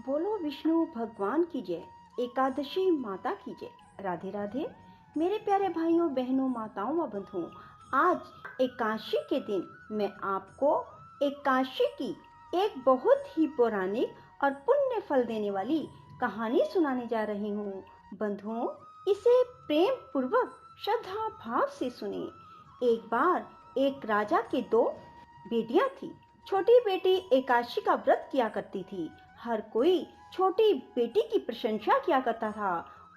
बोलो विष्णु भगवान की जय, एकादशी माता की जय। राधे राधे मेरे प्यारे भाइयों बहनों माताओं व बंधुओं, आज एकादशी के दिन मैं आपको एकादशी की एक बहुत ही पौराणिक और पुण्य फल देने वाली कहानी सुनाने जा रही हूँ। बंधुओं, इसे प्रेम पूर्वक श्रद्धा भाव से सुने। एक बार एक राजा के दो बेटियां थी। छोटी बेटी एकादशी का व्रत किया करती थी। हर कोई छोटी बेटी की प्रशंसा किया करता था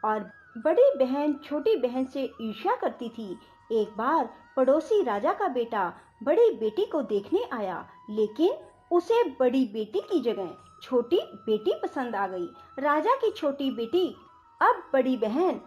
और बड़ी बहन छोटी बहन से ईर्ष्या करती थी। एक बार पड़ोसी राजा का बेटा बड़ी बेटी को देखने आया, लेकिन उसे बड़ी बेटी की जगह छोटी बेटी पसंद आ गई। राजा की छोटी बेटी अब बड़ी बहन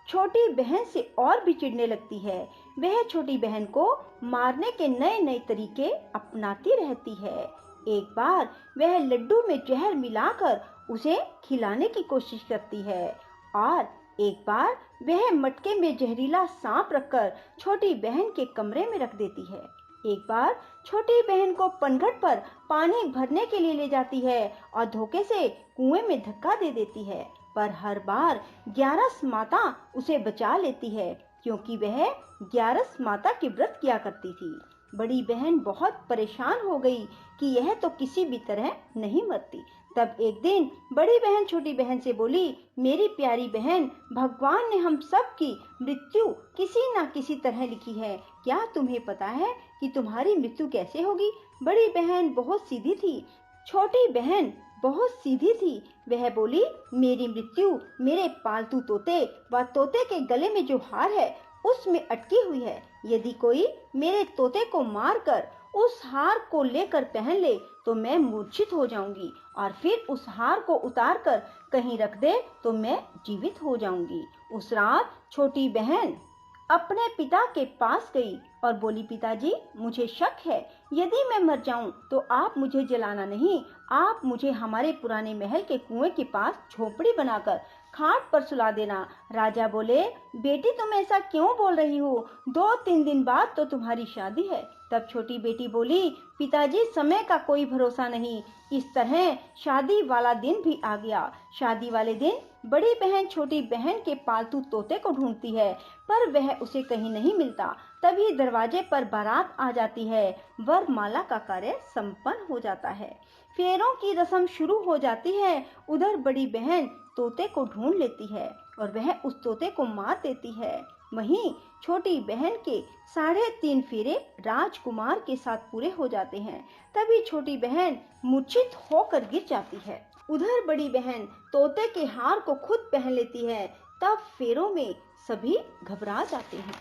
छोटी बहन से और भी चिढ़ने लगती है। वह छोटी बहन को मारने के नए नए तरीके अपनाती रहती है। एक बार वह लड्डू में जहर मिलाकर उसे खिलाने की कोशिश करती है और एक बार वह मटके में जहरीला सांप रखकर छोटी बहन के कमरे में रख देती है। एक बार छोटी बहन को पनघट पर पानी भरने के लिए ले जाती है और धोखे से कुएं में धक्का दे देती है, पर हर बार ग्यारस माता उसे बचा लेती है, क्योंकि वह ग्यारस माता की व्रत किया करती थी। बड़ी बहन बहुत परेशान हो गई कि यह तो किसी भी तरह नहीं मरती। तब एक दिन बड़ी बहन छोटी बहन से बोली, मेरी प्यारी बहन, भगवान ने हम सब की मृत्यु किसी न किसी तरह लिखी है। क्या तुम्हें पता है कि तुम्हारी मृत्यु कैसे होगी? बड़ी बहन बहुत सीधी थी, छोटी बहन बहुत सीधी थी। वह बोली, मेरी मृत्यु मेरे पालतू तोते व तोते के गले में जो हार है उसमें अटकी हुई है। यदि कोई मेरे तोते को मारकर उस हार को लेकर पहन ले तो मैं मूर्छित हो जाऊंगी, और फिर उस हार को उतार कर कहीं रख दे तो मैं जीवित हो जाऊंगी। उस रात छोटी बहन अपने पिता के पास गई और बोली, पिताजी, मुझे शक है, यदि मैं मर जाऊं तो आप मुझे जलाना नहीं, आप मुझे हमारे पुराने महल के कुएं के पास झोपड़ी बनाकर खाट पर सुला देना। राजा बोले, बेटी तुम ऐसा क्यों बोल रही हो? 2-3 दिन बाद तो तुम्हारी शादी है। तब छोटी बेटी बोली, पिताजी, समय का कोई भरोसा नहीं। इस तरह शादी वाला दिन भी आ गया। शादी वाले दिन बड़ी बहन छोटी बहन के पालतू तोते को ढूंढती है, पर वह उसे कहीं नहीं मिलता। तभी दरवाजे पर बारात आ जाती है। वरमाला का कार्य संपन्न हो जाता है। फेरों की रस्म शुरू हो जाती है। उधर बड़ी बहन तोते को ढूंढ लेती है और वह उस तोते को मार देती है। वहीं छोटी बहन के 3.5 फेरे राजकुमार के साथ पूरे हो जाते हैं। तभी छोटी बहन मूर्छित होकर गिर जाती है। उधर बड़ी बहन तोते के हार को खुद पहन लेती है। तब फेरों में सभी घबरा जाते हैं।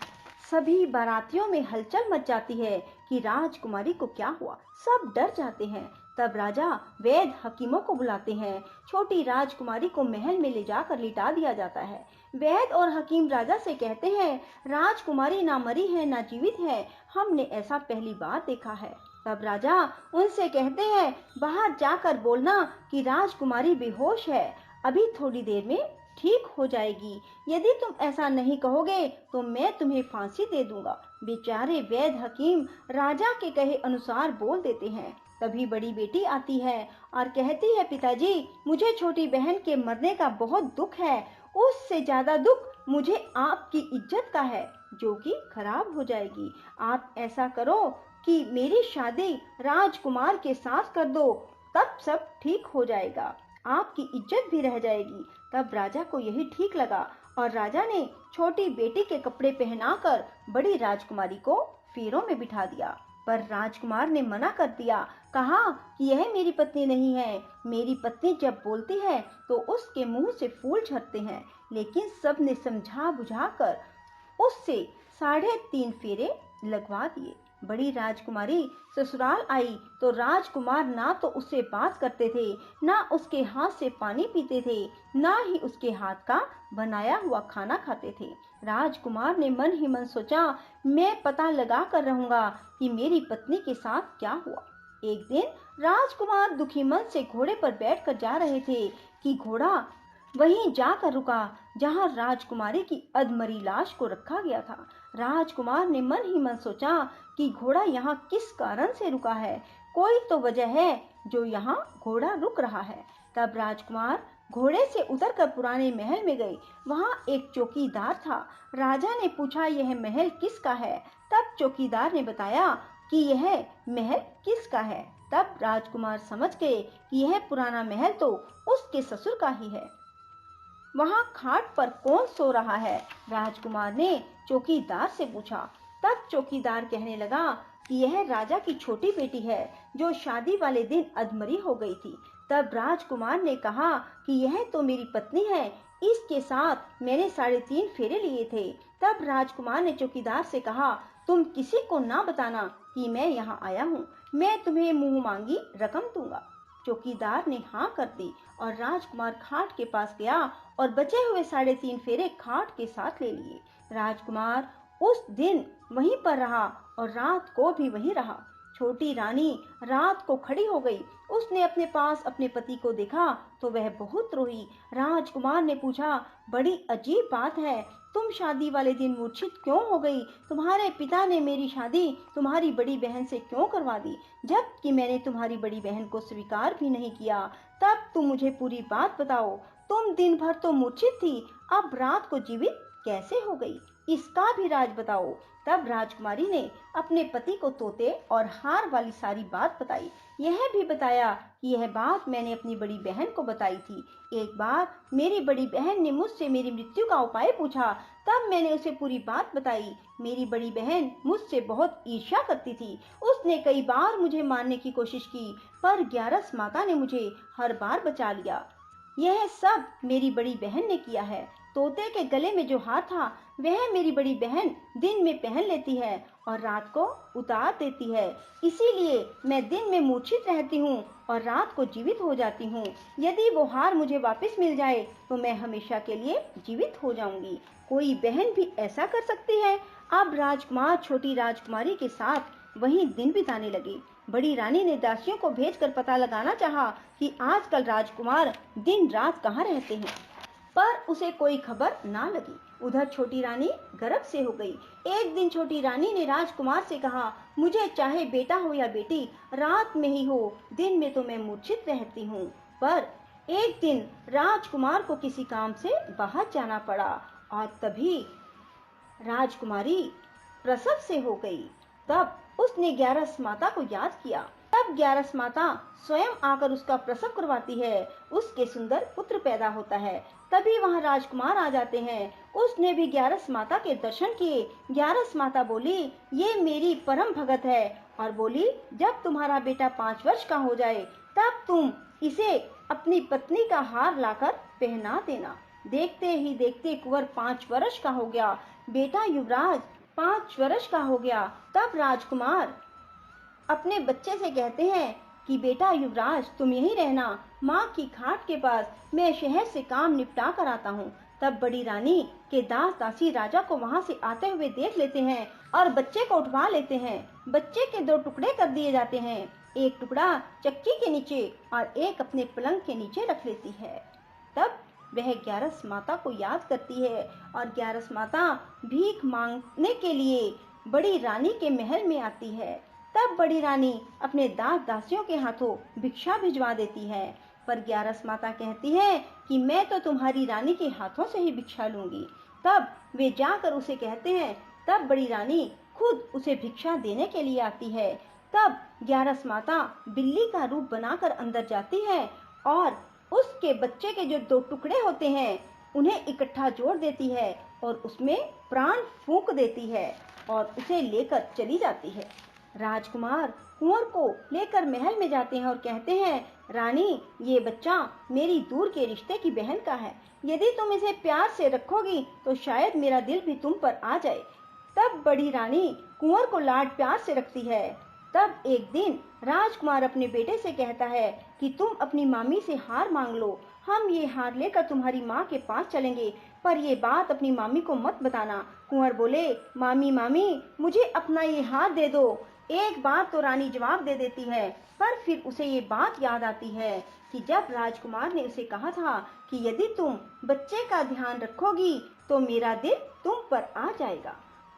सभी बारातियों में हलचल मच जाती है कि राजकुमारी को क्या हुआ। सब डर जाते हैं। तब राजा वैद्य हकीमों को बुलाते हैं। छोटी राजकुमारी को महल में ले जाकर लिटा दिया जाता है। वैद्य और हकीम राजा से कहते हैं, राजकुमारी ना मरी है ना जीवित है, हमने ऐसा पहली बार देखा है। तब राजा उनसे कहते हैं, बाहर जाकर बोलना कि राजकुमारी बेहोश है, अभी थोड़ी देर में ठीक हो जाएगी। यदि तुम ऐसा नहीं कहोगे तो मैं तुम्हें फांसी दे दूंगा। बेचारे वैद्य हकीम राजा के कहे अनुसार बोल देते हैं। तभी बड़ी बेटी आती है और कहती है, पिताजी, मुझे छोटी बहन के मरने का बहुत दुख है। उससे ज्यादा दुख मुझे आपकी इज्जत का है, जो कि खराब हो जाएगी। आप ऐसा करो कि मेरी शादी राजकुमार के साथ कर दो, तब सब ठीक हो जाएगा, आपकी इज्जत भी रह जाएगी। तब राजा को यही ठीक लगा और राजा ने छोटी बेटी के कपड़े पहनाकर बड़ी राजकुमारी को फेरों में बिठा दिया। पर राजकुमार ने मना कर दिया, कहा कि यह मेरी पत्नी नहीं है। मेरी पत्नी जब बोलती है तो उसके मुंह से फूल झड़ते हैं। लेकिन सब ने समझा बुझाकर उससे 3.5 फेरे लगवा दिए। बड़ी राजकुमारी ससुराल आई तो राजकुमार ना तो उससे बात करते थे, ना उसके हाथ से पानी पीते थे, ना ही उसके हाथ का बनाया हुआ खाना खाते थे। राजकुमार ने मन ही मन सोचा, मैं पता लगा कर रहूंगा कि मेरी पत्नी के साथ क्या हुआ। एक दिन राजकुमार दुखी मन से घोड़े पर बैठकर जा रहे थे कि घोड़ा वहीं जाकर रुका जहां राजकुमारी की अधमरी लाश को रखा गया था। राजकुमार ने मन ही मन सोचा कि घोड़ा यहाँ किस कारण से रुका है, कोई तो वजह है जो यहाँ घोड़ा रुक रहा है। तब राजकुमार घोड़े से उतरकर पुराने महल में गए। वहाँ एक चौकीदार था। राजा ने पूछा, यह महल किसका है? तब चौकीदार ने बताया कि यह महल किसका है। तब राजकुमार समझ गए कि यह पुराना महल तो उसके ससुर का ही है। वहाँ खाट पर कौन सो रहा है? राजकुमार ने चौकीदार से पूछा। तब चौकीदार कहने लगा कि यह राजा की छोटी बेटी है जो शादी वाले दिन अधमरी हो गई थी। तब राजकुमार ने कहा कि यह तो मेरी पत्नी है, इसके साथ मैंने 3.5 फेरे लिए थे। तब राजकुमार ने चौकीदार से कहा, तुम किसी को ना बताना कि मैं यहाँ आया हूँ, मैं तुम्हें मुंह मांगी रकम दूंगा। चौकीदार ने हाँ कर दी और राजकुमार खाट के पास गया और बचे हुए 3.5 फेरे खाट के साथ ले लिए। राजकुमार उस दिन वहीं पर रहा और रात को भी वहीं रहा। छोटी रानी रात को खड़ी हो गई। उसने अपने पास अपने पति को देखा तो वह बहुत रोई। राजकुमार ने पूछा, बड़ी अजीब बात है, तुम शादी वाले दिन मूर्छित क्यों हो गई? तुम्हारे पिता ने मेरी शादी तुम्हारी बड़ी बहन से क्यों करवा दी, जबकि मैंने तुम्हारी बड़ी बहन को स्वीकार भी नहीं किया। तब तुम मुझे पूरी बात बताओ। तुम दिन भर तो मूर्छित थी, अब रात को जीवित कैसे हो गई, इसका भी राज बताओ। तब राजकुमारी ने अपने पति को तोते और हार वाली सारी बात बताई। यह भी बताया कि यह बात मैंने अपनी बड़ी बहन को बताई थी। एक बार मेरी बड़ी बहन ने मुझसे मेरी मृत्यु का उपाय पूछा, तब मैंने उसे पूरी बात बताई। मेरी बड़ी बहन मुझसे बहुत ईर्ष्या करती थी। उसने कई बार मुझे मारने की कोशिश की, पर ग्यारस माता ने मुझे हर बार बचा लिया। यह सब मेरी बड़ी बहन ने किया है। तोते के गले में जो हार था वह मेरी बड़ी बहन दिन में पहन लेती है और रात को उतार देती है। इसीलिए मैं दिन में मूर्छित रहती हूँ और रात को जीवित हो जाती हूँ। यदि वो हार मुझे वापस मिल जाए तो मैं हमेशा के लिए जीवित हो जाऊंगी। कोई बहन भी ऐसा कर सकती है। अब राजकुमार छोटी राजकुमारी के साथ वहीं दिन बिताने लगे। बड़ी रानी ने दासियों को भेजकर पता लगाना चाहा कि आजकल राजकुमार दिन रात कहाँ रहते हैं, पर उसे कोई खबर ना लगी। उधर छोटी रानी गर्भ से हो गई। एक दिन छोटी रानी ने राजकुमार से कहा, मुझे चाहे बेटा हो या बेटी, रात में ही हो, दिन में तो मैं मूर्छित रहती हूँ। पर एक दिन राजकुमार को किसी काम से बाहर जाना पड़ा और तभी राजकुमारी प्रसव से हो गई। तब उसने ग्यारस माता को याद किया। तब ग्यारस माता स्वयं आकर उसका प्रसव करवाती है। उसके सुंदर पुत्र पैदा होता है। तभी वहां राजकुमार आ जाते हैं। उसने भी ग्यारस माता के दर्शन किए। ग्यारस माता बोली, ये मेरी परम भगत है, और बोली, जब तुम्हारा बेटा 5 वर्ष का हो जाए तब तुम इसे अपनी पत्नी का हार लाकर पहना देना। देखते ही देखते कुंवर 5 वर्ष का हो गया। बेटा युवराज 5 वर्ष का हो गया। तब राजकुमार अपने बच्चे से कहते हैं कि बेटा युवराज, तुम यहीं रहना, माँ की खाट के पास, मैं शहर से काम निपटा कर आता हूँ। तब बड़ी रानी के दास दासी राजा को वहाँ से आते हुए देख लेते हैं और बच्चे को उठवा लेते हैं। बच्चे के 2 टुकड़े कर दिए जाते हैं, एक टुकड़ा चक्की के नीचे और एक अपने पलंग के नीचे रख लेती है। तब वह ग्यारस माता को याद करती है और ग्यारस माता भीख मांगने के लिए बड़ी रानी के महल में आती है। तब बड़ी रानी अपने दास दासियों के हाथों भिक्षा भिजवा देती है, पर ग्यारस माता कहती है कि मैं तो तुम्हारी रानी के हाथों से ही भिक्षा लूंगी। तब वे जाकर उसे कहते हैं। तब बड़ी रानी खुद उसे भिक्षा देने के लिए आती है। तब ग्यारस माता बिल्ली का रूप बनाकर अंदर जाती है और उसके बच्चे के जो 2 टुकड़े होते हैं उन्हें इकट्ठा जोड़ देती है और उसमें प्राण फूंक देती है और उसे लेकर चली जाती है। राजकुमार कुंवर को लेकर महल में जाते हैं और कहते हैं, रानी, ये बच्चा मेरी दूर के रिश्ते की बहन का है। यदि तुम इसे प्यार से रखोगी तो शायद मेरा दिल भी तुम पर आ जाए। तब बड़ी रानी कुंवर को लाड प्यार से रखती है। तब एक दिन राजकुमार अपने बेटे से कहता है कि तुम अपनी मामी से हार मांग लो, हम ये हार लेकर तुम्हारी माँ के पास चलेंगे, पर ये बात अपनी मामी को मत बताना। कुंवर बोले, मामी मामी, मुझे अपना ये हार दे दो। एक बार तो रानी जवाब दे देती है, पर फिर उसे ये बात याद आती है कि जब राजकुमार ने उसे कहा था कि यदि तुम बच्चे का ध्यान रखोगी तो मेरा दिल तुम पर आ जाएगा।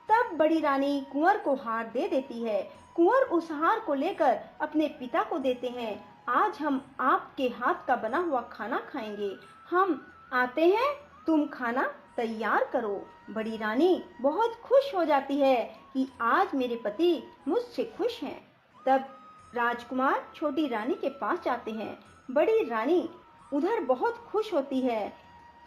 तब बड़ी रानी कुंवर को हार दे देती है। कुंवर उस हार को लेकर अपने पिता को देते हैं आज हम आपके हाथ का बना हुआ खाना खाएंगे। हम आते हैं, तुम खाना तैयार करो। बड़ी रानी बहुत खुश हो जाती है कि आज मेरे पति मुझसे खुश हैं। तब राजकुमार छोटी रानी के पास जाते हैं। बड़ी रानी उधर बहुत खुश होती है।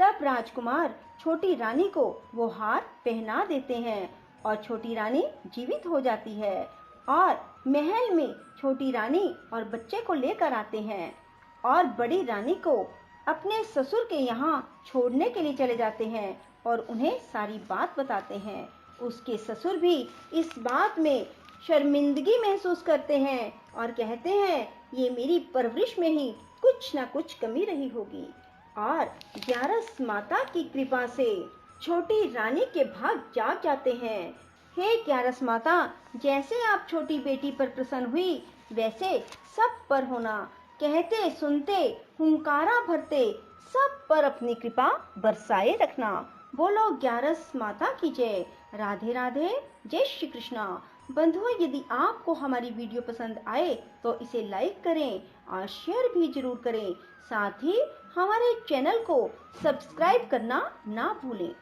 तब राजकुमार छोटी रानी को वो हार पहना देते हैं और छोटी रानी जीवित हो जाती है और महल में छोटी रानी और बच्चे को लेकर आते हैं और बड़ी रानी को अपने ससुर के यहाँ छोड़ने के लिए चले जाते हैं और उन्हें सारी बात बताते हैं। उसके ससुर भी इस बात में शर्मिंदगी महसूस करते हैं और कहते हैं ये मेरी परवरिश में ही कुछ ना कुछ कमी रही होगी। और ग्यारस माता की कृपा से छोटी रानी के भाग जाग जाते हैं। हे ग्यारस माता, जैसे आप छोटी बेटी पर प्रसन्न हुई वैसे सब पर होना। कहते सुनते हुंकारा भरते सब पर अपनी कृपा बरसाए रखना। बोलो ग्यारस माता की जय। राधे राधे, जय श्री कृष्णा। बंधुओं, यदि आपको हमारी वीडियो पसंद आए तो इसे लाइक करें और शेयर भी जरूर करें। साथ ही हमारे चैनल को सब्सक्राइब करना ना भूलें।